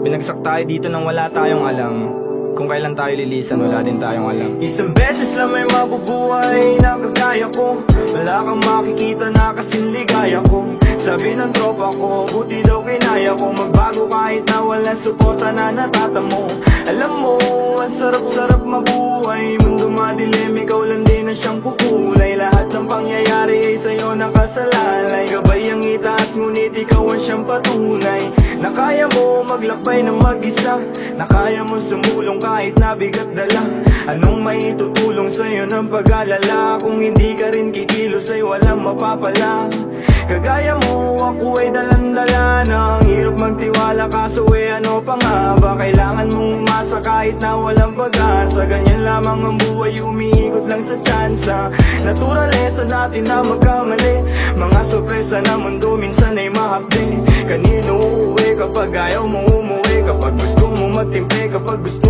Binagsak tayo dito nang wala tayong alam. Kung kailan tayo lilisan, wala din tayong alam. Isang beses lang may mabubuhay na kagaya ko. Wala kang makikita na kasing ligaya ko. Sabi ng tropa ko, buti daw kinaya ko magbago kahit na walang suporta na natatamo. Alam mo, ang sarap-sarap mabuhay. Mundo madilim, ikaw lang din ang siyang kukulay. Lahat ng pangyayari ay sa'yo nakasalalay. Gabay ang itaas, ngunit ikaw ang siyang patunay na kaya mo maglakbay ng mag-isa, na kaya mo sumulong kahit nabigat dala. Anong may tutulong sa'yo ng pag-alala? Kung hindi ka rin kikilos ay walang mapapala. Kagaya mo, ako ay dalang-dala na ang hirap magtiwala, kaso ano pa nga ba? Kailangan mong umasa kahit na walang pag-asa. Ganyan lamang ang buhay, umiikot lang sa tsansa. Naturalesa natin na magkamali. Mga sorpresa na mundo minsan ay mahapdi. Kanino uuwi kapag ayaw mo umuwi? Kapag gusto mo magtimpi, kapag gusto